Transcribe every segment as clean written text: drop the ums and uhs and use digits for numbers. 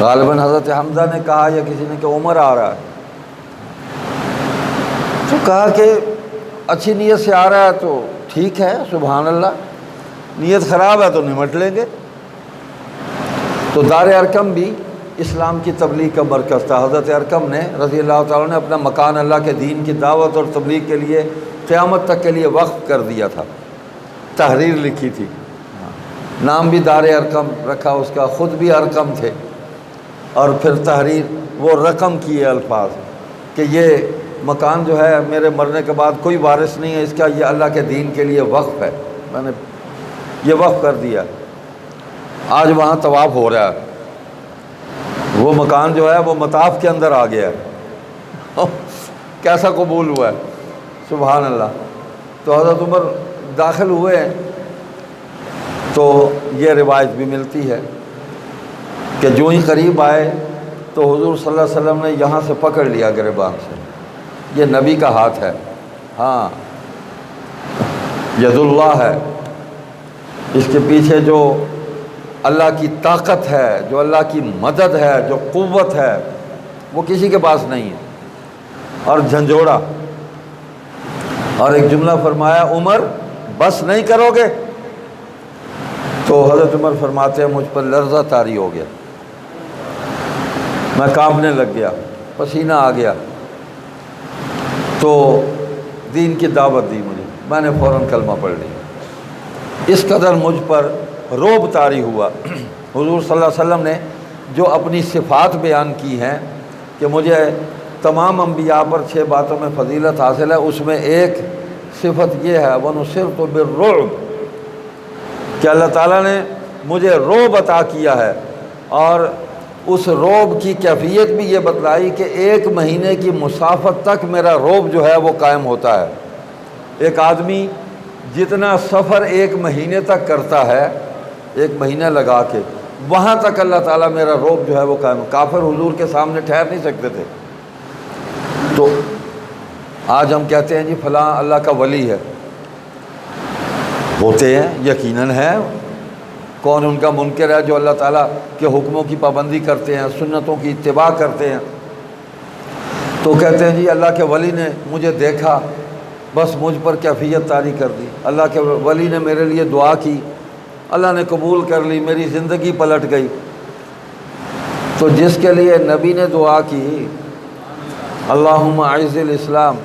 غالباً حضرت حمزہ نے کہا یا کسی نے کہ عمر آ رہا ہے، تو کہا کہ اچھی نیت سے آ رہا ہے تو ٹھیک ہے، سبحان اللہ، نیت خراب ہے تو نمٹ لیں گے۔ تو دار ارقم بھی اسلام کی تبلیغ کا مرکز تھا۔ حضرت ارقم نے رضی اللہ تعالیٰ نے اپنا مکان اللہ کے دین کی دعوت اور تبلیغ کے لیے قیامت تک کے لیے وقف کر دیا تھا، تحریر لکھی تھی، نام بھی دار ارقم رکھا اس کا، خود بھی ارقم تھے، اور پھر تحریر وہ رقم کیے الفاظ کہ یہ مکان جو ہے میرے مرنے کے بعد کوئی وارث نہیں ہے اس کا، یہ اللہ کے دین کے لیے وقف ہے، میں نے یہ وقف کر دیا۔ آج وہاں طواف ہو رہا ہے، وہ مکان جو ہے وہ مطاف کے اندر آ گیا ہے، کیسا قبول ہوا ہے، سبحان اللہ۔ تو حضرت عمر داخل ہوئے ہیں تو یہ روایت بھی ملتی ہے کہ جو ہی قریب آئے تو حضور صلی اللہ علیہ وسلم نے یہاں سے پکڑ لیا گریبان سے، یہ نبی کا ہاتھ ہے، ہاں ید اللہ ہے، اس کے پیچھے جو اللہ کی طاقت ہے، جو اللہ کی مدد ہے، جو قوت ہے، وہ کسی کے پاس نہیں ہے۔ اور جھنجھوڑا، اور ایک جملہ فرمایا، عمر بس نہیں کرو گے؟ تو حضرت عمر فرماتے ہیں مجھ پر لرزہ طاری ہو گیا، میں کانپنے لگ گیا، پسینہ آ گیا، تو دین کی دعوت دی مجھے، میں نے فوراً کلمہ پڑھ لیا۔ اس قدر مجھ پر رعب طاری ہوا۔ حضور صلی اللہ علیہ وسلم نے جو اپنی صفات بیان کی ہیں کہ مجھے تمام انبیاء پر 6 باتوں میں فضیلت حاصل ہے، اس میں ایک صفت یہ ہے وَنُصِرْتُ بِالرُّعْبِ، کہ اللہ تعالیٰ نے مجھے رعب عطا کیا ہے، اور اس رعب کی کیفیت بھی یہ بتلائی کہ 1 مہینے کی مسافت تک میرا رعب جو ہے وہ قائم ہوتا ہے۔ ایک آدمی جتنا سفر 1 مہینے تک کرتا ہے، 1 مہینہ لگا کے، وہاں تک اللہ تعالیٰ میرا رعب جو ہے وہ قائم۔ کافر حضور کے سامنے ٹھہر نہیں سکتے تھے۔ تو آج ہم کہتے ہیں جی فلاں اللہ کا ولی ہے، ہوتے ہیں، یقیناً ہے، کون ان کا منکر ہے جو اللہ تعالیٰ کے حکموں کی پابندی کرتے ہیں، سنتوں کی اتباع کرتے ہیں۔ تو کہتے ہیں جی اللہ کے ولی نے مجھے دیکھا، بس مجھ پر کیفیت طاری کر دی، اللہ کے ولی نے میرے لیے دعا کی، اللہ نے قبول کر لی، میری زندگی پلٹ گئی۔ تو جس کے لیے نبی نے دعا کی اللہم اعز الاسلام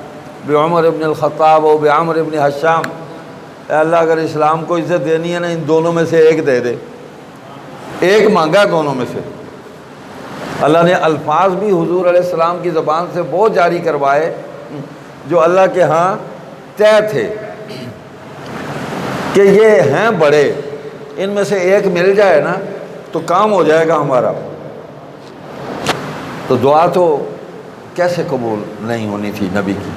بعمر ابن الخطاب و بعمر ابن حشام، اے اللہ اگر اسلام کو عزت دینی ہے نا، ان دونوں میں سے ایک دے دے، ایک مانگا دونوں میں سے۔ اللہ نے الفاظ بھی حضور علیہ السلام کی زبان سے وہ جاری کروائے جو اللہ کے ہاں طے تھے کہ یہ ہیں بڑے، ان میں سے ایک مل جائے نا تو کام ہو جائے گا ہمارا۔ تو دعا تو کیسے قبول نہیں ہونی تھی نبی کی،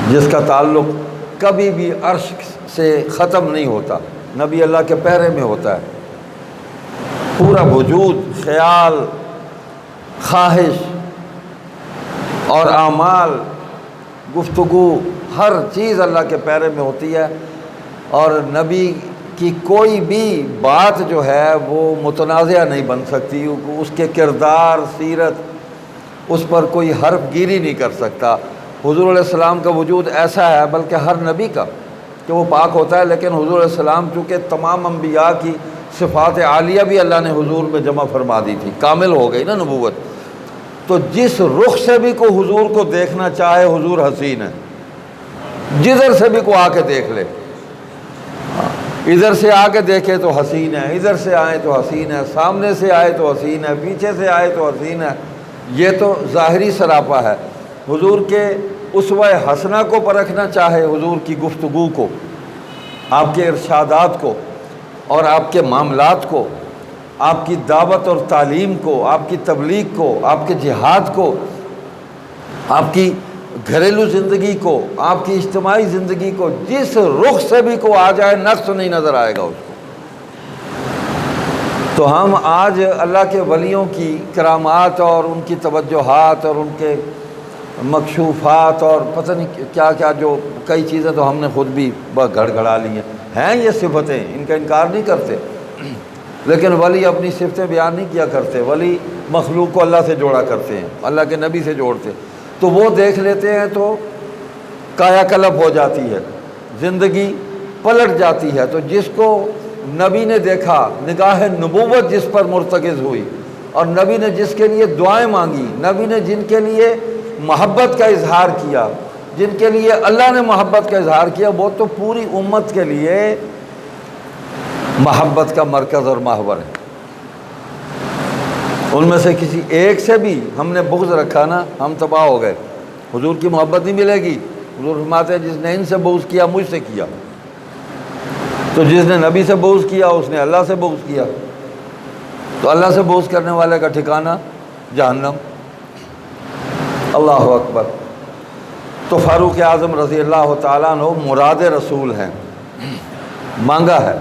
جس کا تعلق کبھی بھی عرش سے ختم نہیں ہوتا، نبی اللہ کے پیرے میں ہوتا ہے، پورا وجود، خیال، خواہش اور اعمال، گفتگو، ہر چیز اللہ کے پیرے میں ہوتی ہے، اور نبی کی کوئی بھی بات جو ہے وہ متنازعہ نہیں بن سکتی، اس کے کردار، سیرت، اس پر کوئی حرف گیری نہیں کر سکتا۔ حضور علیہ السلام کا وجود ایسا ہے، بلکہ ہر نبی کا، کہ وہ پاک ہوتا ہے، لیکن حضور علیہ السلام چونکہ تمام انبیاء کی صفات عالیہ بھی اللہ نے حضور میں جمع فرما دی تھی، کامل ہو گئی نا نبوت، تو جس رخ سے بھی کوئی حضور کو دیکھنا چاہے حضور حسین ہے، جدھر سے بھی کوئی آ کے دیکھ لے، ادھر سے آ کے دیکھے تو حسین ہے، ادھر سے آئے تو حسین ہے، سامنے سے آئے تو حسین ہے، پیچھے سے آئے تو حسین ہے۔ یہ تو ظاہری سراپا ہے۔ حضور کے اسوہ حسنہ کو پرکھنا چاہے، حضور کی گفتگو کو، آپ کے ارشادات کو، اور آپ کے معاملات کو، آپ کی دعوت اور تعلیم کو، آپ کی تبلیغ کو، آپ کے جہاد کو، آپ کی گھریلو زندگی کو، آپ کی اجتماعی زندگی کو، جس رخ سے بھی کو آ جائے نقص نہیں نظر آئے گا اس کو۔ تو ہم آج اللہ کے ولیوں کی کرامات اور ان کی توجہات اور ان کے مکشوفات اور پتہ نہیں کیا کیا، جو کئی چیزیں تو ہم نے خود بھی گھڑ گھڑا لی ہیں یہ صفتیں، ان کا انکار نہیں کرتے، لیکن ولی اپنی صفتیں بیان نہیں کیا کرتے، ولی مخلوق کو اللہ سے جوڑا کرتے ہیں، اللہ کے نبی سے جوڑتے، تو وہ دیکھ لیتے ہیں تو کایا کلپ ہو جاتی ہے، زندگی پلٹ جاتی ہے۔ تو جس کو نبی نے دیکھا، نگاہ نبوت جس پر مرتکز ہوئی، اور نبی نے جس کے لیے دعائیں مانگی، نبی نے جن کے لیے محبت کا اظہار کیا، جن کے لیے اللہ نے محبت کا اظہار کیا، وہ تو پوری امت کے لیے محبت کا مرکز اور محور ہے۔ ان میں سے کسی ایک سے بھی ہم نے بغض رکھا نا، ہم تباہ ہو گئے، حضور کی محبت نہیں ملے گی۔ حضور فرماتے ہیں جس نے ان سے بغض کیا مجھ سے کیا، تو جس نے نبی سے بغض کیا اس نے اللہ سے بغض کیا، تو اللہ سے بغض کرنے والے کا ٹھکانہ جہنم۔ اللہ اکبر۔ تو فاروق اعظم رضی اللہ تعالیٰ عنہ مراد رسول ہیں، مانگا ہے۔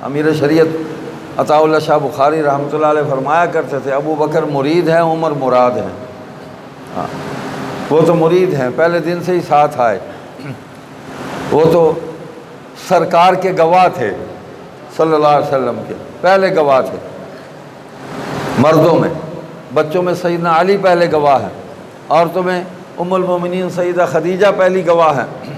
امیر شریعت عطاء اللہ شاہ بخاری رحمۃ اللہ علیہ فرمایا کرتے تھے ابو بکر مرید ہیں، عمر مراد ہیں۔ وہ تو مرید ہیں، پہلے دن سے ہی ساتھ آئے، وہ تو سرکار کے گواہ تھے، صلی اللہ علیہ وسلم کے پہلے گواہ تھے مردوں میں، بچوں میں سیدنا علی پہلے گواہ ہیں، عورتوں میں ام المومنین سیدہ خدیجہ پہلی گواہ ہیں،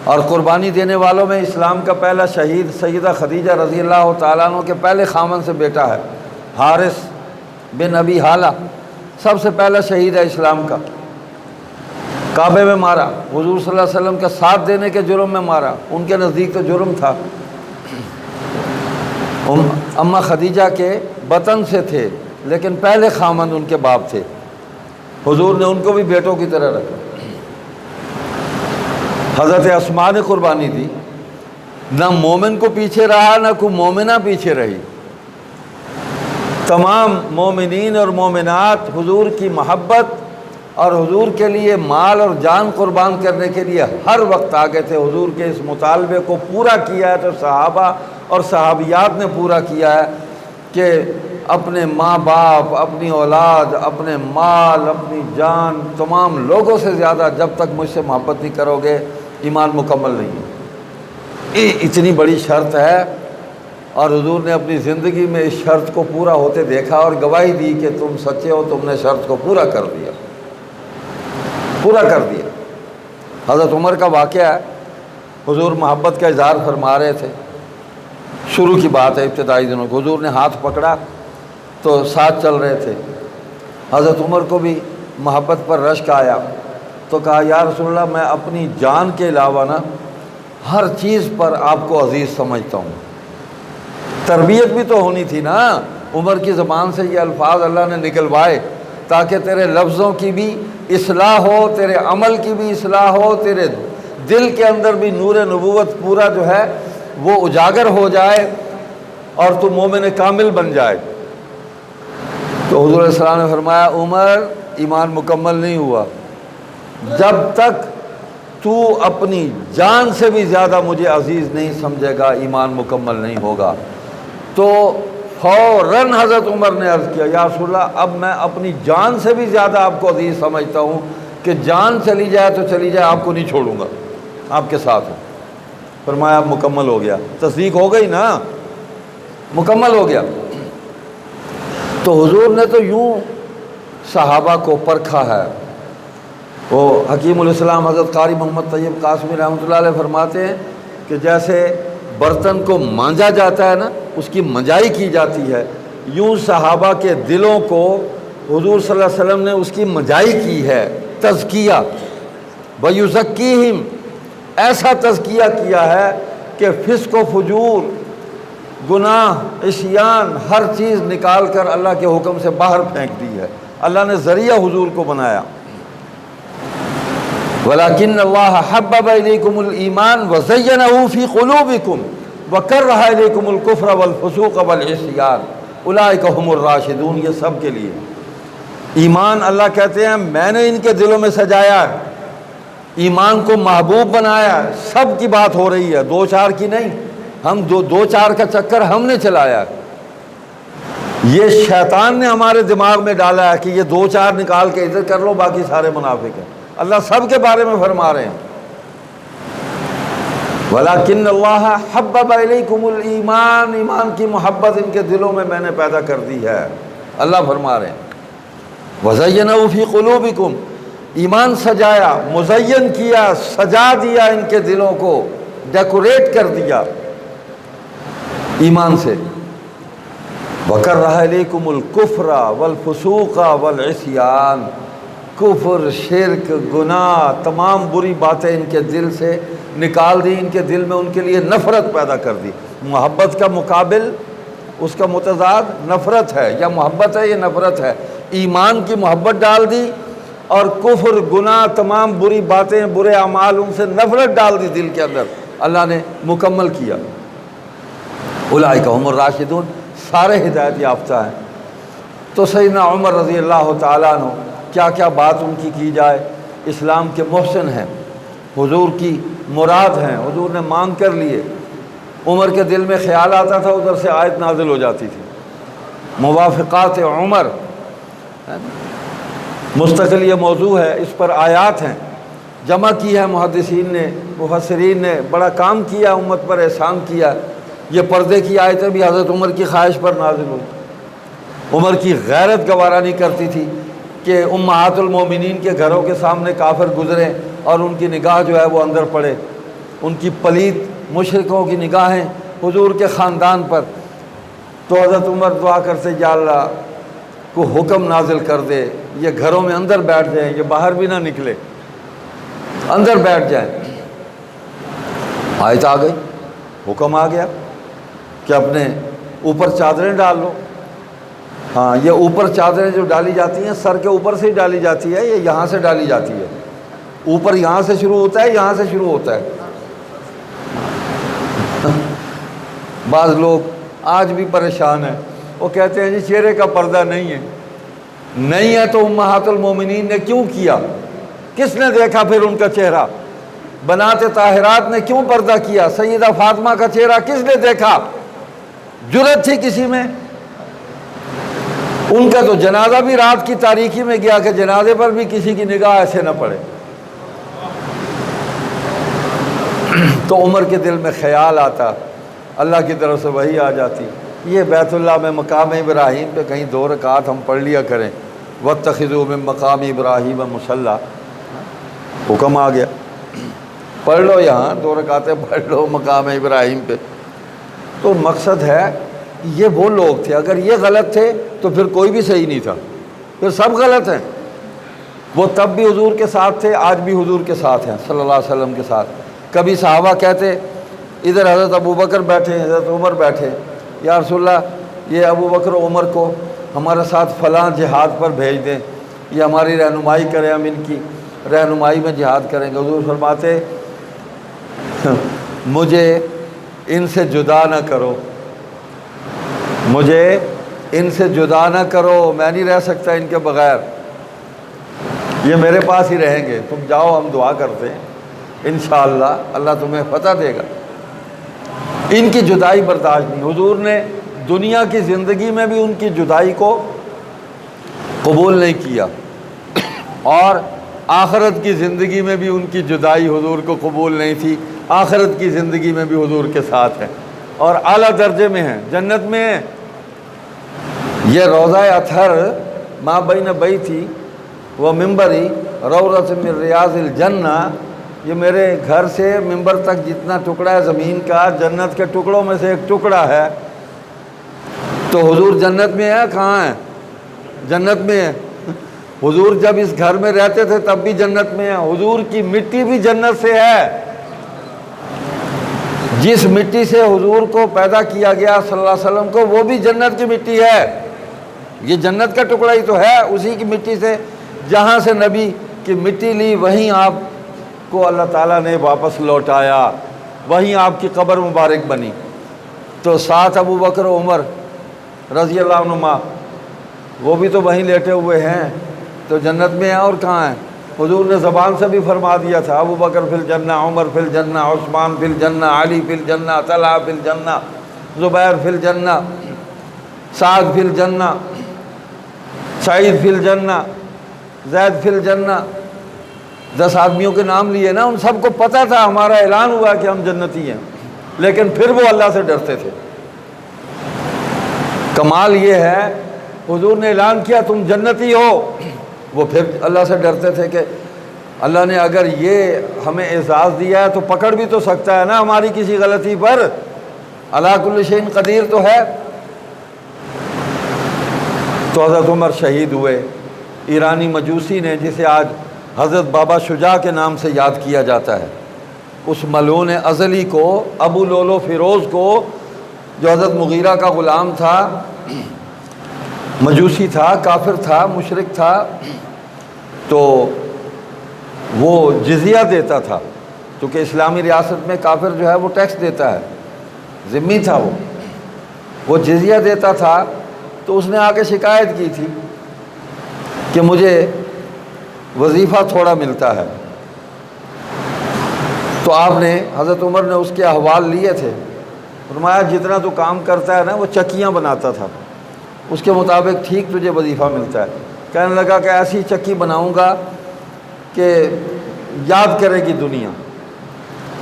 اور قربانی دینے والوں میں اسلام کا پہلا شہید سیدہ خدیجہ رضی اللہ تعالیٰ عنہ کے پہلے خامن سے بیٹا ہے، حارث بن ابی حالہ، سب سے پہلا شہید ہے اسلام کا، کعبے میں مارا، حضور صلی اللہ علیہ وسلم کا ساتھ دینے کے جرم میں مارا، ان کے نزدیک تو جرم تھا۔ اماں خدیجہ کے بطن سے تھے لیکن پہلے خامند ان کے باپ تھے، حضور نے ان کو بھی بیٹوں کی طرح رکھا۔ حضرت اسماء نے قربانی دی، نہ مومن کو پیچھے رہا نہ کوئی مومنہ پیچھے رہی، تمام مومنین اور مومنات حضور کی محبت اور حضور کے لیے مال اور جان قربان کرنے کے لیے ہر وقت آگے تھے۔ حضور کے اس مطالبے کو پورا کیا ہے تو صحابہ اور صحابیات نے پورا کیا ہے کہ اپنے ماں باپ، اپنی اولاد، اپنے مال، اپنی جان، تمام لوگوں سے زیادہ جب تک مجھ سے محبت نہیں کرو گے ایمان مکمل نہیں ہے۔ یہ اتنی بڑی شرط ہے، اور حضور نے اپنی زندگی میں اس شرط کو پورا ہوتے دیکھا اور گواہی دی کہ تم سچے ہو، تم نے شرط کو پورا کر دیا، پورا کر دیا۔ حضرت عمر کا واقعہ ہے، حضور محبت کا اظہار فرما رہے تھے، شروع کی بات ہے، ابتدائی دنوں کو حضور نے ہاتھ پکڑا تو ساتھ چل رہے تھے، حضرت عمر کو بھی محبت پر رشک آیا تو کہا یا رسول اللہ میں اپنی جان کے علاوہ نا ہر چیز پر آپ کو عزیز سمجھتا ہوں۔ تربیت بھی تو ہونی تھی نا، عمر کی زبان سے یہ الفاظ اللہ نے نکلوائے تاکہ تیرے لفظوں کی بھی اصلاح ہو، تیرے عمل کی بھی اصلاح ہو، تیرے دل کے اندر بھی نور نبوت پورا جو ہے وہ اجاگر ہو جائے اور تو مومن کامل بن جائے۔ تو حضور علیہ السلام نے فرمایا عمر ایمان مکمل نہیں ہوا جب تک تو اپنی جان سے بھی زیادہ مجھے عزیز نہیں سمجھے گا، ایمان مکمل نہیں ہوگا۔ تو فوراً حضرت عمر نے عرض کیا یا رسول اللہ اب میں اپنی جان سے بھی زیادہ آپ کو عزیز سمجھتا ہوں کہ جان چلی جائے تو چلی جائے، آپ کو نہیں چھوڑوں گا، آپ کے ساتھ ہوں۔ فرمایا اب مکمل ہو گیا، تصدیق ہو گئی نا، مکمل ہو گیا۔ تو حضور نے تو یوں صحابہ کو پرکھا ہے۔ وہ حکیم الاسلام حضرت قاری محمد طیب قاسمی رحمۃ اللہ علیہ فرماتے ہیں کہ جیسے برتن کو مانجا جاتا ہے نا، اس کی منجائی کی جاتی ہے، یوں صحابہ کے دلوں کو حضور صلی اللہ علیہ وسلم نے اس کی منجائی کی ہے، تزکیہ وَيُزَكِّيهِمْ، ایسا تزکیہ کیا ہے کہ فسق و فجور، گناہ، عصیان، ہر چیز نکال کر اللہ کے حکم سے باہر پھینک دی ہے۔ اللہ نے ذریعہ حضور کو بنایا۔ وَلَكِنَّ اللَّهَ حَبَّبَ إِلَيْكُمُ الْإِيمَانَ وَزَيَّنَهُ فِي قُلُوبِكُمْ وَكَرَّهَ إِلَيْكُمُ الْكُفْرَ وَالْفُسُوقَ وَالْعِصْيَانَ أُولَٰئِكَ هُمُ الرَّاشِدُونَ، یہ سب کے لیے ایمان اللہ کہتے ہیں میں نے ان کے دلوں میں سجایا ہے، ایمان کو محبوب بنایا ہے۔ سب کی بات ہو رہی ہے، دو چار کی نہیں، ہم دو چار کا چکر ہم نے چلایا ہے، یہ شیطان نے ہمارے دماغ میں ڈالا ہے کہ یہ دو چار نکال کے ادھر کر لو، باقی سارے منافق ہیں۔ اللہ سب کے بارے میں فرما رہے ہیں وَلَكِنَّ اللَّهَ حَبَّبَ إِلَيْكُمُ الْإِيمَانَ، ایمان کی محبت ان کے دلوں میں نے پیدا کر دی ہے۔ اللہ فرما رہے ہیں وَزَيَّنَهُ فِي قُلُوبِكُمْ، ایمان سجایا، مزین کیا، سجا دیا ان کے دلوں کو، ڈیکوریٹ کر دیا ایمان سے۔ وَكَرَّهَ إِلَيْكُمُ الْكُفْرَ وَالْفُسُوقَ وَالْعِصْيَانَ، کفر، شرک، گناہ، تمام بری باتیں ان کے دل سے نکال دی، ان کے دل میں ان کے لیے نفرت پیدا کر دی۔ محبت کا مقابل، اس کا متضاد نفرت ہے، یا محبت ہے یا نفرت ہے۔ ایمان کی محبت ڈال دی اور کفر، گناہ، تمام بری باتیں، برے اعمال، ان سے نفرت ڈال دی دل کے اندر، اللہ نے مکمل کیا۔ اولئک ھم الراشدون، سارے ہدایت یافتہ ہیں۔ تو سیدنا عمر رضی اللہ تعالیٰ عنہ، کیا کیا بات ان کی جائے، اسلام کے محسن ہیں، حضور کی مراد ہیں، حضور نے مانگ کر لیے۔ عمر کے دل میں خیال آتا تھا، ادھر سے آیت نازل ہو جاتی تھی۔ موافقات عمر مستقل یہ موضوع ہے، اس پر آیات ہیں، جمع کی ہے محدثین نے، مفسرین نے، بڑا کام کیا، امت پر احسان کیا۔ یہ پردے کی آیتیں بھی حضرت عمر کی خواہش پر نازل ہوئی۔ عمر کی غیرت گوارا نہیں کرتی تھی کہ امہات المومنین کے گھروں کے سامنے کافر گزریں اور ان کی نگاہ جو ہے وہ اندر پڑے، ان کی پلید مشرکوں کی نگاہیں حضور کے خاندان پر۔ تو حضرت عمر دعا کرتے، یا اللہ کو حکم نازل کر دے، یہ گھروں میں اندر بیٹھ جائیں، یہ باہر بھی نہ نکلے، اندر بیٹھ جائیں۔ آیت آ گئی، حکم آ گیا کہ اپنے اوپر چادریں ڈال لو۔ ہاں، یہ اوپر چادریں جو ڈالی جاتی ہیں سر کے اوپر سے ہی ڈالی جاتی ہے، یہ یہاں سے ڈالی جاتی ہے؟ اوپر یہاں سے شروع ہوتا ہے، یہاں سے شروع ہوتا ہے؟ بعض لوگ آج بھی پریشان ہیں، وہ کہتے ہیں جی چہرے کا پردہ نہیں ہے۔ نہیں ہے تو امہات المومنین نے کیوں کیا؟ کس نے دیکھا پھر ان کا چہرہ؟ بنات طاہرات نے کیوں پردہ کیا؟ سیدہ فاطمہ کا چہرہ کس نے دیکھا؟ جرأت تھی کسی میں؟ ان کا تو جنازہ بھی رات کی تاریکی میں گیا کہ جنازے پر بھی کسی کی نگاہ ایسے نہ پڑے۔ تو عمر کے دل میں خیال آتا، اللہ کی طرف سے وحی آ جاتی، یہ بیت اللہ میں مقام ابراہیم پہ کہیں 2 رکعت ہم پڑھ لیا کریں، وَاتَّخِذُوا مِن مَقَامِ إِبْرَاهِيمَ مُصَلًّى، حکم آ گیا، پڑھ لو، یہاں 2 رکعتیں پڑھ لو مقام ابراہیم پہ۔ تو مقصد ہے، یہ وہ لوگ تھے، اگر یہ غلط تھے تو پھر کوئی بھی صحیح نہیں تھا، پھر سب غلط ہیں۔ وہ تب بھی حضور کے ساتھ تھے، آج بھی حضور کے ساتھ ہیں صلی اللہ علیہ وسلم کے ساتھ۔ کبھی صحابہ کہتے، ادھر حضرت ابو بکر بیٹھے، حضرت عمر بیٹھے، یا رسول اللہ یہ ابو بکر و عمر کو ہمارے ساتھ فلاں جہاد پر بھیج دیں، یہ ہماری رہنمائی کریں، ہم ان کی رہنمائی میں جہاد کریں گے۔ حضور فرماتے، مجھے ان سے جدا نہ کرو، مجھے ان سے جدا نہ کرو، میں نہیں رہ سکتا ان کے بغیر، یہ میرے پاس ہی رہیں گے، تم جاؤ، ہم دعا کرتے ہیں انشاءاللہ اللہ تمہیں فتح دے گا۔ ان کی جدائی برداشت نہیں، حضور نے دنیا کی زندگی میں بھی ان کی جدائی کو قبول نہیں کیا، اور آخرت کی زندگی میں بھی ان کی جدائی حضور کو قبول نہیں تھی۔ آخرت کی زندگی میں بھی حضور کے ساتھ ہیں اور اعلیٰ درجے میں ہیں، جنت میں ہیں۔ یہ روضہ اطہر ما بین بیتی و ممبری روضۃ من ریاض الجنہ، یہ میرے گھر سے ممبر تک جتنا ٹکڑا ہے زمین کا، جنت کے ٹکڑوں میں سے ایک ٹکڑا ہے۔ تو حضور جنت میں ہے، کہاں ہے؟ جنت میں ہے۔ حضور جب اس گھر میں رہتے تھے تب بھی جنت میں ہے، حضور کی مٹی بھی جنت سے ہے۔ جس مٹی سے حضور کو پیدا کیا گیا صلی اللہ علیہ وسلم کو، وہ بھی جنت کی مٹی ہے۔ یہ جنت کا ٹکڑا ہی تو ہے، اسی کی مٹی سے، جہاں سے نبی کی مٹی لی وہیں آپ کو اللہ تعالیٰ نے واپس لوٹایا، وہیں آپ کی قبر مبارک بنی۔ تو ساتھ ابو بکر و عمر رضی اللہ عنہما، وہ بھی تو وہیں لیٹے ہوئے ہیں، تو جنت میں ہیں، اور کہاں ہیں؟ حضور نے زبان سے بھی فرما دیا تھا، ابو بکر فی الجنہ، عمر فی الجنہ، عثمان فی الجنہ، علی فی الجنہ، طلحہ فی الجنہ، زبیر فی الجنہ، سعد فی الجنہ، سعید فی الجنہ، زید فی الجنہ۔ 10 آدمیوں کے نام لیے نا، ان سب کو پتہ تھا ہمارا اعلان ہوا کہ ہم جنتی ہیں، لیکن پھر وہ اللہ سے ڈرتے تھے۔ کمال یہ ہے حضور نے اعلان کیا تم جنتی ہو، وہ پھر اللہ سے ڈرتے تھے کہ اللہ نے اگر یہ ہمیں اعزاز دیا ہے تو پکڑ بھی تو سکتا ہے نا ہماری کسی غلطی پر، علی کل شیء قدیر تو ہے۔ تو حضرت عمر شہید ہوئے۔ ایرانی مجوسی نے، جسے آج حضرت بابا شجاع کے نام سے یاد کیا جاتا ہے، اس ملعون ازلی کو، ابو لولو فیروز کو، جو حضرت مغیرہ کا غلام تھا، مجوسی تھا، کافر تھا، مشرک تھا، تو وہ جزیہ دیتا تھا، کیونکہ اسلامی ریاست میں کافر جو ہے وہ ٹیکس دیتا ہے، ذمہ تھا وہ جزیہ دیتا تھا۔ تو اس نے آ کے شکایت کی تھی کہ مجھے وظیفہ تھوڑا ملتا ہے، تو آپ نے، حضرت عمر نے اس کے احوال لیے تھے، فرمایا جتنا تو کام کرتا ہے نا وہ چکیاں بناتا تھا، اس کے مطابق ٹھیک تجھے وظیفہ ملتا ہے۔ کہنے لگا کہ ایسی چکی بناؤں گا کہ یاد کرے گی دنیا۔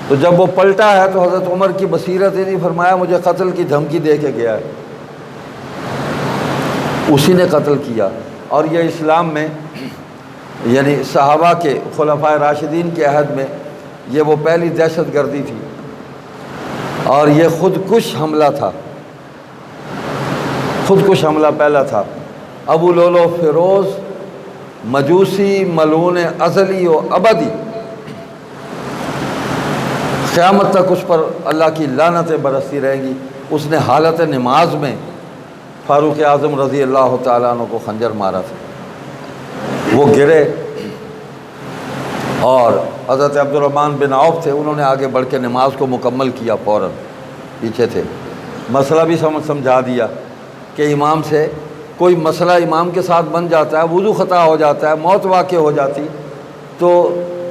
تو جب وہ پلٹا ہے تو حضرت عمر کی بصیرت نہیں، فرمایا مجھے قتل کی دھمکی دے کے گیا ہے، اسی نے قتل کیا۔ اور یہ اسلام میں، یعنی صحابہ کے، خلفائے راشدین کے عہد میں یہ وہ پہلی دہشت گردی تھی، اور یہ خودکش حملہ تھا، خودکش حملہ پہلا تھا۔ ابو لولو فیروز مجوسی، ملعون ازلی و ابدی، قیامت تک اس پر اللہ کی لعنتیں برستی رہیں گی۔ اس نے حالت نماز میں فاروق اعظم رضی اللہ تعالیٰ عنہ کو خنجر مارا تھا، وہ گرے، اور حضرت عبد الرحمن بن عوف تھے، انہوں نے آگے بڑھ کے نماز کو مکمل کیا، فوراً پیچھے تھے، مسئلہ بھی سمجھا دیا کہ امام سے کوئی مسئلہ امام کے ساتھ بن جاتا ہے، وضو خطا ہو جاتا ہے، موت واقع ہو جاتی، تو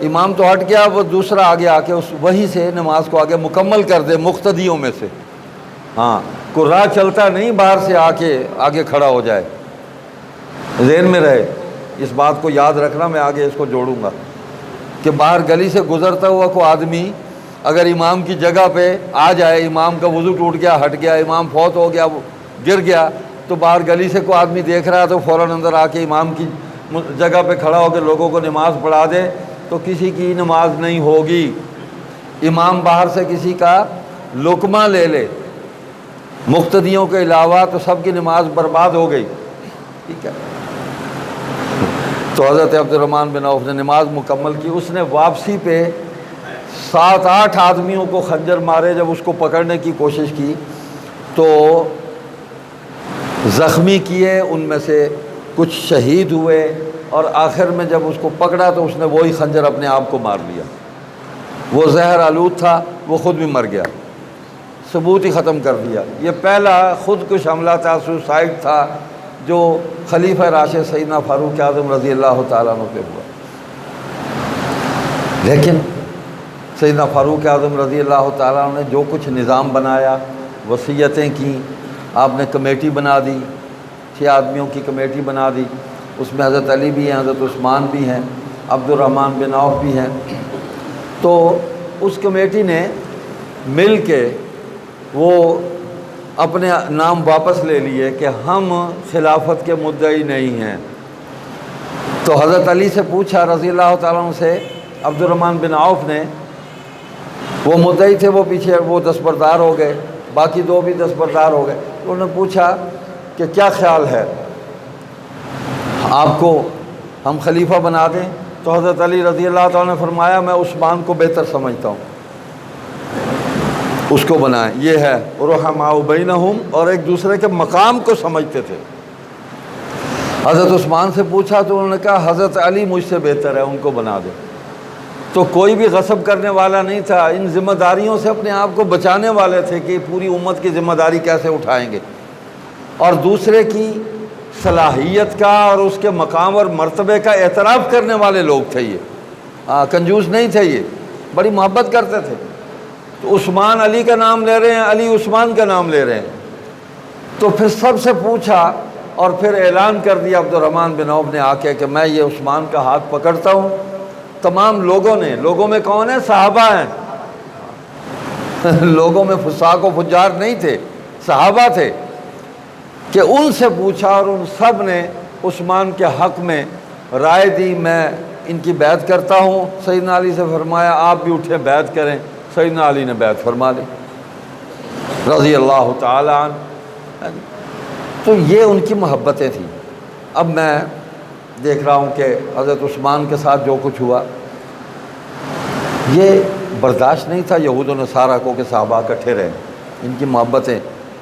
امام تو ہٹ گیا، وہ دوسرا آگے آ کے اس وہیں سے نماز کو آگے مکمل کر دے، مقتدیوں میں سے۔ ہاں، کوئی راہ چلتا نہیں باہر سے آ کے آگے کھڑا ہو جائے، ذہن میں رہے، اس بات کو یاد رکھنا، میں آگے اس کو جوڑوں گا کہ باہر گلی سے گزرتا ہوا کوئی آدمی اگر امام کی جگہ پہ آ جائے، امام کا وضو ٹوٹ گیا، ہٹ گیا، امام فوت ہو گیا، گر گیا، تو باہر گلی سے کوئی آدمی دیکھ رہا ہے تو فوراً اندر آ کے امام کی جگہ پہ کھڑا ہو کے لوگوں کو نماز پڑھا دے، تو کسی کی نماز نہیں ہوگی۔ امام باہر سے کسی کا لقمہ لے لے مقتدیوں کے علاوہ تو سب کی نماز برباد ہو گئی، ٹھیک ہے۔ تو حضرت عبد الرحمن بن عوف نے نماز مکمل کی، اس نے واپسی پہ 7-8 آدمیوں کو خنجر مارے، جب اس کو پکڑنے کی کوشش کی تو زخمی کیے، ان میں سے کچھ شہید ہوئے، اور آخر میں جب اس کو پکڑا تو اس نے وہی خنجر اپنے آپ کو مار لیا، وہ زہر آلود تھا، وہ خود بھی مر گیا، ثبوت ہی ختم کر دیا۔ یہ پہلا خودکش حملہ تھا، سوسائڈ تھا، جو خلیفہ راشد سیدنا فاروق اعظم رضی اللہ تعالیٰ عنہ پہ ہوا۔ لیکن سیدنا فاروق اعظم رضی اللہ تعالیٰ عنہ نے جو کچھ نظام بنایا، وصیتیں کی، آپ نے کمیٹی بنا دی، 6 آدمیوں کی کمیٹی بنا دی، اس میں حضرت علی بھی ہیں، حضرت عثمان بھی ہیں، عبد الرحمن بن عوف بھی ہیں، تو اس کمیٹی نے مل کے وہ اپنے نام واپس لے لیے کہ ہم خلافت کے مدعی نہیں ہیں۔ تو حضرت علی سے پوچھا رضی اللہ تعالیٰ عنہ سے، عبد الرحمن بن عوف نے، وہ مدعی تھے، وہ پیچھے وہ دستبردار ہو گئے، باقی 2 بھی دستبردار ہو گئے، انہوں نے پوچھا کہ کیا خیال ہے، آپ کو ہم خلیفہ بنا دیں؟ تو حضرت علی رضی اللہ تعالیٰ نے فرمایا میں عثمان کو بہتر سمجھتا ہوں، اس کو بنائیں۔ یہ ہے رحماء بینہم، اور ایک دوسرے کے مقام کو سمجھتے تھے۔ حضرت عثمان سے پوچھا تو انہوں نے کہا حضرت علی مجھ سے بہتر ہے، ان کو بنا دیں۔ تو کوئی بھی غصب کرنے والا نہیں تھا، ان ذمہ داریوں سے اپنے آپ کو بچانے والے تھے کہ پوری امت کی ذمہ داری کیسے اٹھائیں گے، اور دوسرے کی صلاحیت کا اور اس کے مقام اور مرتبے کا اعتراف کرنے والے لوگ تھے یہ، کنجوس نہیں تھے، یہ بڑی محبت کرتے تھے۔ تو عثمان علی کا نام لے رہے ہیں، علی عثمان کا نام لے رہے ہیں، تو پھر سب سے پوچھا اور پھر اعلان کر دیا عبد الرحمن بن عوف نے آ کے کہ میں یہ عثمان کا ہاتھ پکڑتا ہوں تمام لوگوں نے، لوگوں میں کون ہے؟ صحابہ ہیں لوگوں میں فساق و فجار نہیں تھے، صحابہ تھے، کہ ان سے پوچھا اور ان سب نے عثمان کے حق میں رائے دی، میں ان کی بیعت کرتا ہوں۔ سیدنا علی سے فرمایا آپ بھی اٹھے بیعت کریں، سیدنا علی نے بیعت فرما لی رضی اللہ تعالی عنہ۔ تو یہ ان کی محبتیں تھیں۔ اب میں دیکھ رہا ہوں کہ حضرت عثمان کے ساتھ جو کچھ ہوا، یہ برداشت نہیں تھا یہود و نصارہ کو کہ صحابہ اکٹھے رہیں، ان کی محبتیں،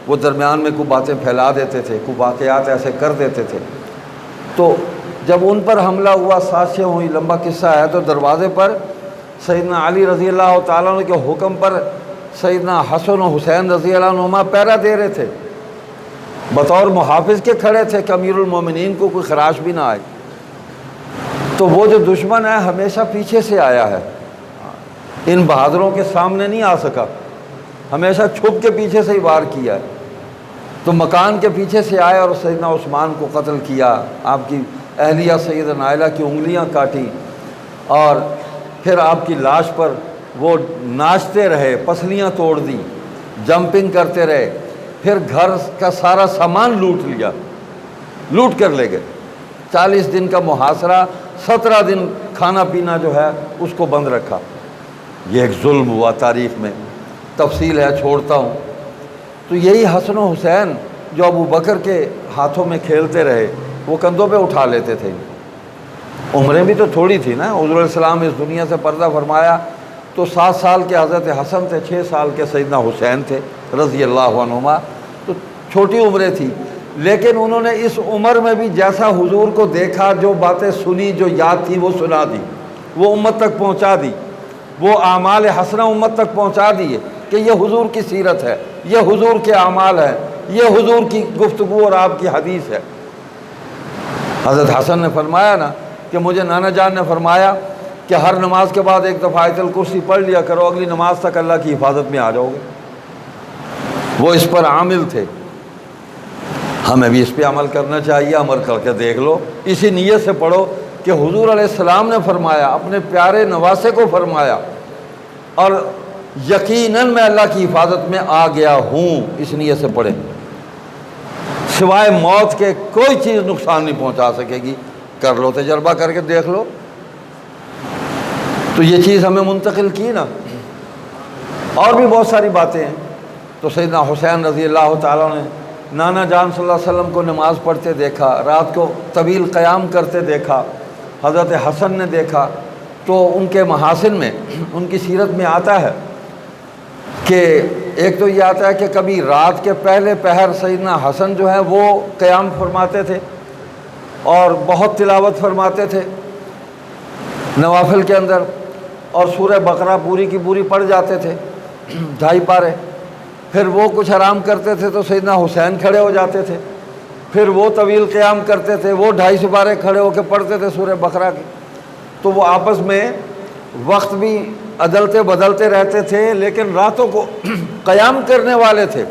وہ درمیان میں کوئی باتیں پھیلا دیتے تھے، کوئی واقعات ایسے کر دیتے تھے۔ تو جب ان پر حملہ ہوا، سازشیں ہوئی، لمبا قصہ ہے، تو دروازے پر سیدنا علی رضی اللہ تعالیٰ عنہ کے حکم پر سیدنا حسن و حسین رضی اللہ عنہما پہرا دے رہے تھے، بطور محافظ کے کھڑے تھے کہ امیر المومنین کو کوئی خراش بھی نہ آئے۔ تو وہ جو دشمن ہے ہمیشہ پیچھے سے آیا ہے، ان بہادروں کے سامنے نہیں آ سکا، ہمیشہ چھپ کے پیچھے سے ہی وار کیا ہے۔ تو مکان کے پیچھے سے آئے اور سیدنا عثمان کو قتل کیا، آپ کی اہلیہ سیدہ نائلہ کی انگلیاں کاٹی، اور پھر آپ کی لاش پر وہ ناچتے رہے، پسلیاں توڑ دی، جمپنگ کرتے رہے، پھر گھر کا سارا سامان لوٹ لیا، لوٹ کر لے گئے۔ 40 دن کا محاصرہ، 17 دن کھانا پینا جو ہے اس کو بند رکھا۔ یہ ایک ظلم ہوا تاریخ میں، تفصیل ہے چھوڑتا ہوں۔ تو یہی حسن و حسین جو ابو بکر کے ہاتھوں میں کھیلتے رہے، وہ کندھوں پہ اٹھا لیتے تھے۔ عمریں بھی تو تھوڑی تھی نا، حضور علیہ السلام اس دنیا سے پردہ فرمایا تو 7 سال کے حضرت حسن تھے، 6 سال کے سیدنا حسین تھے رضی اللہ عنہما، تو چھوٹی عمریں تھی، لیکن انہوں نے اس عمر میں بھی جیسا حضور کو دیکھا، جو باتیں سنی، جو یاد تھی، وہ سنا دی، وہ امت تک پہنچا دی، وہ اعمال حسنہ امت تک پہنچا دیے کہ یہ حضور کی سیرت ہے، یہ حضور کے اعمال ہیں، یہ حضور کی گفتگو اور آپ کی حدیث ہے۔ حضرت حسن نے فرمایا نا کہ مجھے نانا جان نے فرمایا کہ ہر نماز کے بعد ایک دفعہ آیت الکرسی پڑھ لیا کرو، اگلی نماز تک اللہ کی حفاظت میں آ جاؤ گے۔ وہ اس پر عامل تھے، ہمیں بھی اس پہ عمل کرنا چاہیے، عمل کر کے دیکھ لو، اسی نیت سے پڑھو کہ حضور علیہ السلام نے فرمایا، اپنے پیارے نواسے کو فرمایا، اور یقیناً میں اللہ کی حفاظت میں آ گیا ہوں، اس نیت سے پڑھیں، سوائے موت کے کوئی چیز نقصان نہیں پہنچا سکے گی، کر لو، تجربہ کر کے دیکھ لو۔ تو یہ چیز ہمیں منتقل کی نا، اور بھی بہت ساری باتیں ہیں۔ تو سیدنا حسین رضی اللہ تعالیٰ نے نانا جان صلی اللہ علیہ وسلم کو نماز پڑھتے دیکھا، رات کو طویل قیام کرتے دیکھا، حضرت حسن نے دیکھا، تو ان کے محاسن میں، ان کی سیرت میں آتا ہے کہ ایک تو یہ آتا ہے کہ کبھی رات کے پہلے پہر سیدنا حسن جو ہے وہ قیام فرماتے تھے اور بہت تلاوت فرماتے تھے نوافل کے اندر، اور سورہ بقرہ پوری کی پوری پڑھ جاتے تھے، 2.5 پارے۔ پھر وہ کچھ آرام کرتے تھے تو سیدنا حسین کھڑے ہو جاتے تھے، پھر وہ طویل قیام کرتے تھے، وہ 2.5 پارے کھڑے ہو کے پڑھتے تھے سورہ بقرہ کی۔ تو وہ آپس میں وقت بھی عدلتے بدلتے رہتے تھے، لیکن راتوں کو قیام کرنے والے تھے،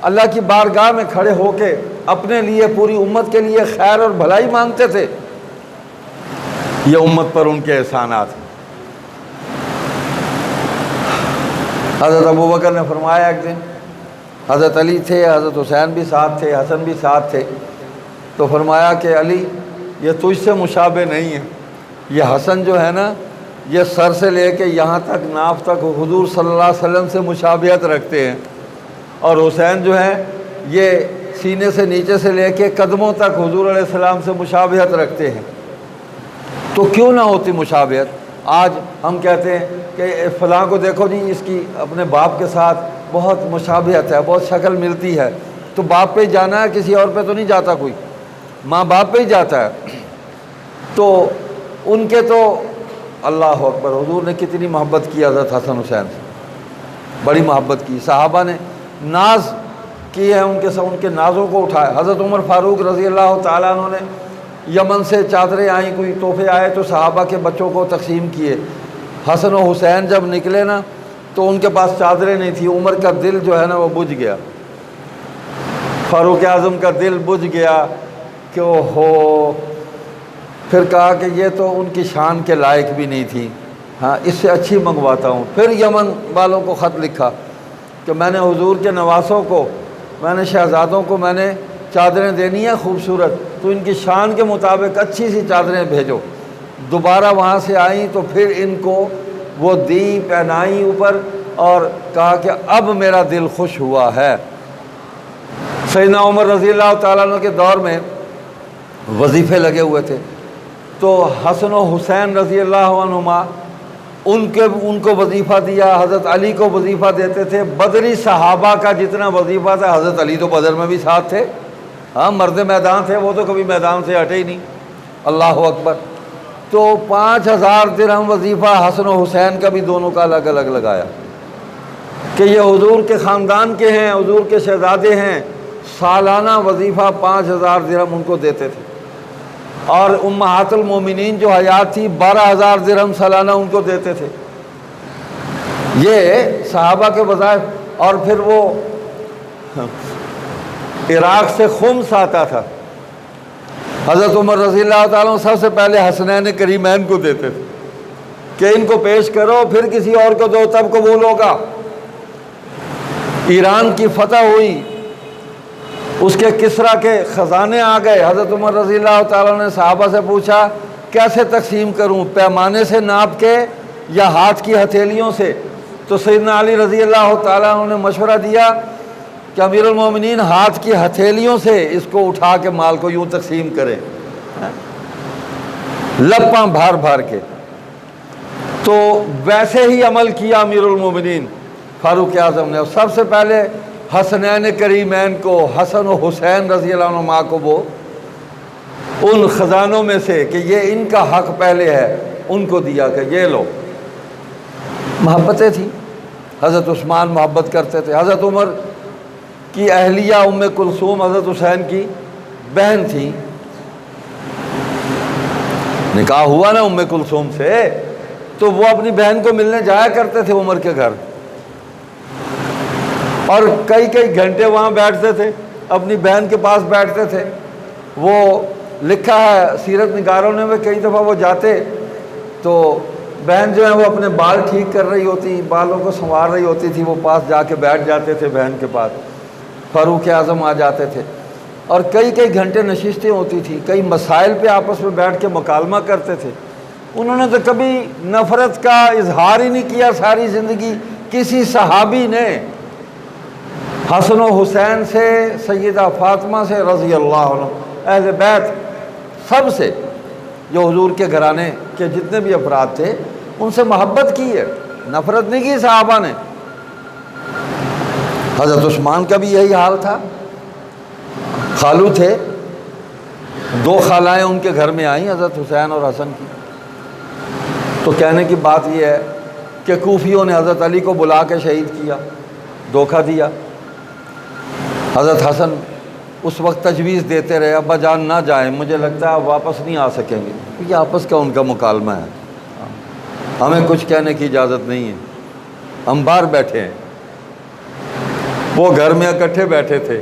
اللہ کی بارگاہ میں کھڑے ہو کے اپنے لیے، پوری امت کے لیے خیر اور بھلائی مانگتے تھے۔ یہ امت پر ان کے احسانات ہیں۔ حضرت ابوبکر نے فرمایا ایک دن، حضرت علی تھے، حضرت حسین بھی ساتھ تھے، حسن بھی ساتھ تھے، تو فرمایا کہ علی یہ تجھ سے مشابہ نہیں ہے، یہ حسن جو ہے نا، یہ سر سے لے کے یہاں تک، ناف تک حضور صلی اللہ علیہ وسلم سے مشابہت رکھتے ہیں، اور حسین جو ہے یہ سینے سے نیچے سے لے کے قدموں تک حضور علیہ السلام سے مشابہت رکھتے ہیں۔ تو کیوں نہ ہوتی مشابہت؟ آج ہم کہتے ہیں کہ فلاں کو دیکھو جی، اس کی اپنے باپ کے ساتھ بہت مشابہت ہے، بہت شکل ملتی ہے، تو باپ پہ ہی جانا ہے، کسی اور پہ تو نہیں جاتا کوئی، ماں باپ پہ ہی جاتا ہے۔ تو ان کے تو اللہ اکبر، حضور نے کتنی محبت کی حضرت حسن حسین سے، بڑی محبت کی، صحابہ نے ناز کی ہے ان کے نازوں کو اٹھایا۔ حضرت عمر فاروق رضی اللہ تعالیٰ عنہ نے یمن سے چادریں آئیں، کوئی تحفے آئے تو صحابہ کے بچوں کو تقسیم کیے۔ حسن و حسین جب نکلے نا تو ان کے پاس چادریں نہیں تھیں، عمر کا دل جو ہے نا وہ بجھ گیا، فاروق اعظم کا دل بجھ گیا کہ اوہو پھر کہا کہ یہ تو ان کی شان کے لائق بھی نہیں تھی، ہاں اس سے اچھی منگواتا ہوں۔ پھر یمن والوں کو خط لکھا کہ میں نے حضور کے نواسوں کو، میں نے شہزادوں کو میں نے چادریں دینی ہیں خوبصورت، تو ان کی شان کے مطابق اچھی سی چادریں بھیجو۔ دوبارہ وہاں سے آئیں تو پھر ان کو وہ دی، پہنائی اوپر، اور کہا کہ اب میرا دل خوش ہوا ہے۔ سیدنا عمر رضی اللہ تعالیٰ عنہ کے دور میں وظیفے لگے ہوئے تھے، تو حسن و حسین رضی اللہ عنہما ان کو وظیفہ دیا، حضرت علی کو وظیفہ دیتے تھے۔ بدری صحابہ کا جتنا وظیفہ تھا، حضرت علی تو بدر میں بھی ساتھ تھے، ہاں مرد میدان تھے، وہ تو کبھی میدان سے ہٹے ہی نہیں، اللہ اکبر۔ تو 5000 درہم وظیفہ حسن و حسین کا بھی دونوں کا الگ الگ لگایا کہ یہ حضور کے خاندان کے ہیں، حضور کے شہزادے ہیں، سالانہ وظیفہ 5000 درہم ان کو دیتے تھے۔ اور امہات المومنین جو حیات تھی 12000 درہم سالانہ ان کو دیتے تھے۔ یہ صحابہ کے وظائف۔ اور پھر وہ عراق سے خمس آتا تھا، حضرت عمر رضی اللہ تعالیٰ سب سے پہلے حسنین کریمین کو دیتے تھے کہ ان کو پیش کرو، پھر کسی اور کو دو تب قبول ہوگا۔ ایران کی فتح ہوئی، اس کے کسریٰ کے خزانے آ گئے، حضرت عمر رضی اللہ تعالیٰ نے صحابہ سے پوچھا کیسے تقسیم کروں، پیمانے سے ناپ کے یا ہاتھ کی ہتھیلیوں سے؟ تو سیدنا علی رضی اللہ تعالیٰ عنہ نے مشورہ دیا کہ امیر المومنین ہاتھ کی ہتھیلیوں سے اس کو اٹھا کے مال کو یوں تقسیم کریں، لپاں بھار بھار کے۔ تو ویسے ہی عمل کیا امیر المومنین فاروق اعظم نے، اور سب سے پہلے حسنین کریمین کو، حسن و حسین رضی اللہ عنہما کو، وہ ان خزانوں میں سے کہ یہ ان کا حق پہلے ہے، ان کو دیا کہ یہ لو۔ محبتیں تھیں، حضرت عثمان محبت کرتے تھے، حضرت عمر کی اہلیہ ام کلثوم حضرت حسین کی بہن تھی، نکاح ہوا نا ام کلثوم سے، تو وہ اپنی بہن کو ملنے جایا کرتے تھے عمر کے گھر، اور کئی کئی گھنٹے وہاں بیٹھتے تھے، اپنی بہن کے پاس بیٹھتے تھے۔ وہ لکھا ہے سیرت نگاروں نے، کئی دفعہ وہ جاتے تو بہن جو ہے وہ اپنے بال ٹھیک کر رہی ہوتی، بالوں کو سنوار رہی ہوتی تھی، وہ پاس جا کے بیٹھ جاتے تھے بہن کے پاس، فاروق اعظم آ جاتے تھے، اور کئی کئی گھنٹے نشستیں ہوتی تھی، کئی مسائل پہ آپس میں بیٹھ کے مکالمہ کرتے تھے۔ انہوں نے تو کبھی نفرت کا اظہار ہی نہیں کیا ساری زندگی کسی صحابی نے۔ حسن و حسین سے، سیدہ فاطمہ سے رضی اللہ عنہ، اہل بیت سب سے، جو حضور کے گھرانے کے جتنے بھی افراد تھے ان سے محبت کی ہے، نفرت نہیں کی صحابہ نے۔ حضرت عثمان کا بھی یہی حال تھا، خالو تھے، 2 خالائیں ان کے گھر میں آئیں حضرت حسین اور حسن کی، تو کہنے کی بات یہ ہے کہ کوفیوں نے حضرت علی کو بلا کے شہید کیا، دھوکہ دیا۔ حضرت حسن اس وقت تجویز دیتے رہے ابا جان نہ جائیں، مجھے لگتا ہے آپ واپس نہیں آ سکیں گے، یہ آپس کا ان کا مکالمہ ہے، ہمیں کچھ کہنے کی اجازت نہیں ہے، ہم باہر بیٹھے ہیں۔ وہ گھر میں اکٹھے بیٹھے تھے،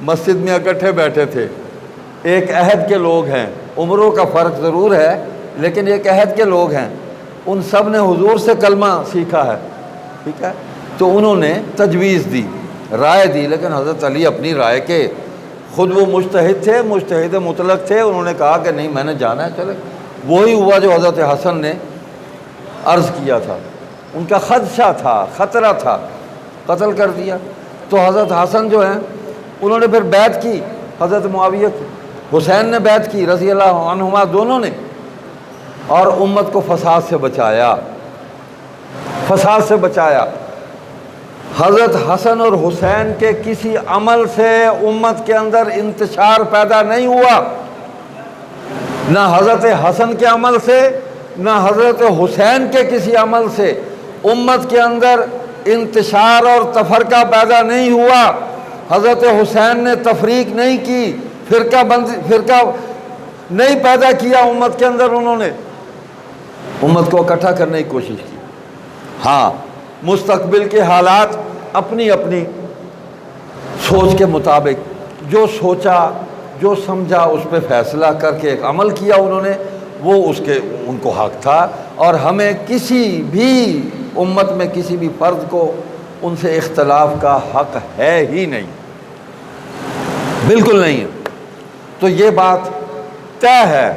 مسجد میں اکٹھے بیٹھے تھے، ایک عہد کے لوگ ہیں، عمروں کا فرق ضرور ہے لیکن ایک عہد کے لوگ ہیں، ان سب نے حضور سے کلمہ سیکھا ہے، ٹھیک ہے، تو انہوں نے تجویز دی، رائے دی، لیکن حضرت علی اپنی رائے کے خود وہ مجتہد تھے، مجتہد مطلق تھے، انہوں نے کہا کہ نہیں میں نے جانا ہے، چلے۔ وہی ہوا جو حضرت حسن نے عرض کیا تھا، ان کا خدشہ تھا، خطرہ تھا، قتل کر دیا۔ تو حضرت حسن جو ہیں انہوں نے پھر بیعت کی، حضرت معاویہ کی، حسین نے بیعت کی رضی اللہ عنہما دونوں نے، اور امت کو فساد سے بچایا، فساد سے بچایا۔ حضرت حسن اور حسین کے کسی عمل سے امت کے اندر انتشار پیدا نہیں ہوا، نہ حضرت حسن کے عمل سے نہ حضرت حسین کے کسی عمل سے امت کے اندر انتشار اور تفرقہ پیدا نہیں ہوا۔ حضرت حسین نے تفریق نہیں کی، فرقہ نہیں پیدا کیا امت کے اندر، انہوں نے امت کو اکٹھا کرنے کی کوشش کی۔ ہاں مستقبل کے حالات اپنی اپنی سوچ کے مطابق جو سوچا جو سمجھا اس پہ فیصلہ کر کے ایک عمل کیا انہوں نے، وہ ان کو حق تھا، اور ہمیں کسی بھی امت میں کسی بھی فرد کو ان سے اختلاف کا حق ہے ہی نہیں، بالکل نہیں ہے۔ تو یہ بات طے ہے۔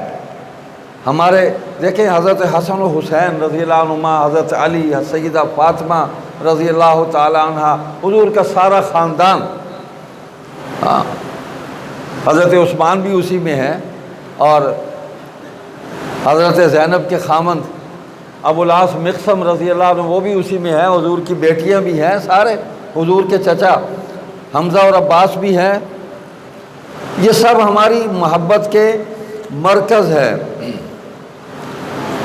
ہمارے دیکھیں حضرت حسن و حسین رضی اللہ عنہما، حضرت علی، سیدہ فاطمہ رضی اللہ تعالی عنہ، حضور کا سارا خاندان، حضرت عثمان بھی اسی میں ہے، اور حضرت زینب کے خامند ابو العاص مقسم رضی اللہ عنہ وہ بھی اسی میں ہے، حضور کی بیٹیاں بھی ہیں، سارے حضور کے چچا حمزہ اور عباس بھی ہیں۔ یہ سب ہماری محبت کے مرکز ہے۔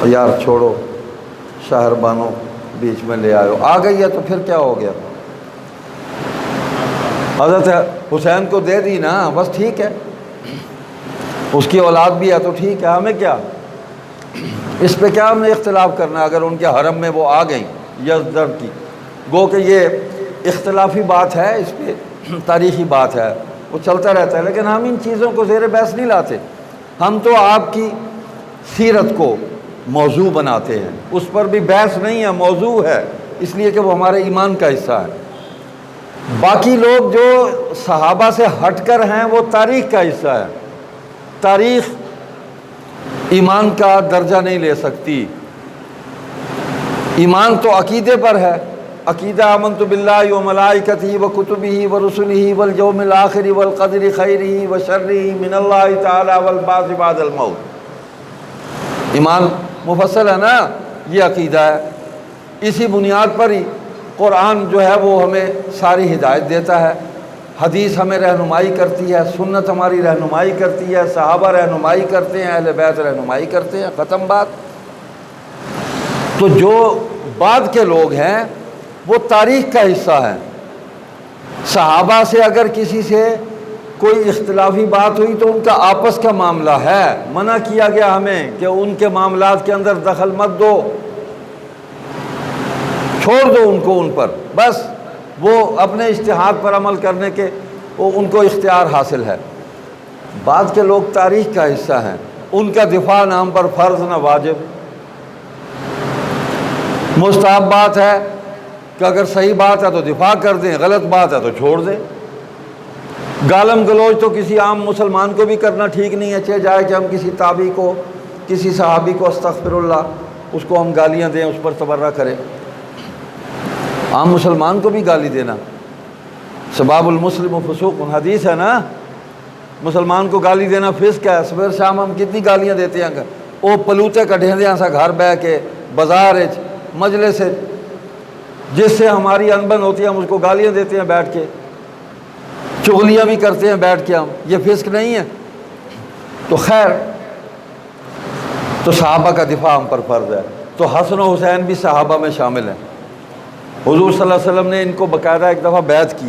یار چھوڑو، شہر بانو بیچ میں لے آئو، آ گئی ہے تو پھر کیا ہو گیا؟ حضرت حسین کو دے دی نا، بس ٹھیک ہے، اس کی اولاد بھی ہے تو ٹھیک ہے، ہمیں کیا، اس پہ کیا ہم نے اختلاف کرنا ہے؟ اگر ان کے حرم میں وہ آ گئیں یزدر کی، گو کہ یہ اختلافی بات ہے، اس پہ تاریخی بات ہے، وہ چلتا رہتا ہے، لیکن ہم ان چیزوں کو زیر بحث نہیں لاتے۔ ہم تو آپ کی سیرت کو موضوع بناتے ہیں، اس پر بھی بحث نہیں ہے، موضوع ہے، اس لیے کہ وہ ہمارے ایمان کا حصہ ہے۔ باقی لوگ جو صحابہ سے ہٹ کر ہیں وہ تاریخ کا حصہ ہے، تاریخ ایمان کا درجہ نہیں لے سکتی۔ ایمان تو عقیدے پر ہے، عقیدہ آمنت باللہ و ملائکتہ و کتبہ و رسلہ والیوم الآخر والقدر خیرہ و شرہ من اللہ تعالی والبعث بعد الموت۔ ایمان مفصل ہے نا، یہ عقیدہ ہے، اسی بنیاد پر ہی قرآن جو ہے وہ ہمیں ساری ہدایت دیتا ہے، حدیث ہمیں رہنمائی کرتی ہے، سنت ہماری رہنمائی کرتی ہے، صحابہ رہنمائی کرتے ہیں، اہل بیت رہنمائی کرتے ہیں، ختم بات۔ تو جو بعد کے لوگ ہیں وہ تاریخ کا حصہ ہیں۔ صحابہ سے اگر کسی سے کوئی اختلافی بات ہوئی تو ان کا آپس کا معاملہ ہے، منع کیا گیا ہمیں کہ ان کے معاملات کے اندر دخل مت دو، چھوڑ دو ان کو، ان پر بس وہ اپنے اجتہاد پر عمل کرنے کے ان کو اختیار حاصل ہے۔ بعد کے لوگ تاریخ کا حصہ ہیں، ان کا دفاع نہ ہم پر فرض نہ واجب، مستحب بات ہے کہ اگر صحیح بات ہے تو دفاع کر دیں، غلط بات ہے تو چھوڑ دیں۔ گالم گلوچ تو کسی عام مسلمان کو بھی کرنا ٹھیک نہیں ہے، چاہے جائے کہ ہم کسی تابعی کو، کسی صحابی کو استغفر اللہ، اس کو ہم گالیاں دیں، اس پر تبرہ کریں۔ عام مسلمان کو بھی گالی دینا، سباب المسلم فسوق، حدیث ہے نا، مسلمان کو گالی دینا فسق ہے۔ صبح شام ہم کتنی گالیاں دیتے ہیں، وہ پلوتے کٹھے دیا سا گھر بہ کے، بازار مجلس جس سے ہماری انبن ہوتی ہے، ہم اس کو گالیاں دیتے ہیں بیٹھ کے، چغلیاں بھی کرتے ہیں بیٹھ کے، ہم یہ فسق نہیں ہے؟ تو خیر، تو صحابہ کا دفاع ہم پر فرض ہے۔ تو حسن و حسین بھی صحابہ میں شامل ہیں، حضور صلی اللہ علیہ وسلم نے ان کو باقاعدہ ایک دفعہ بیعت کی۔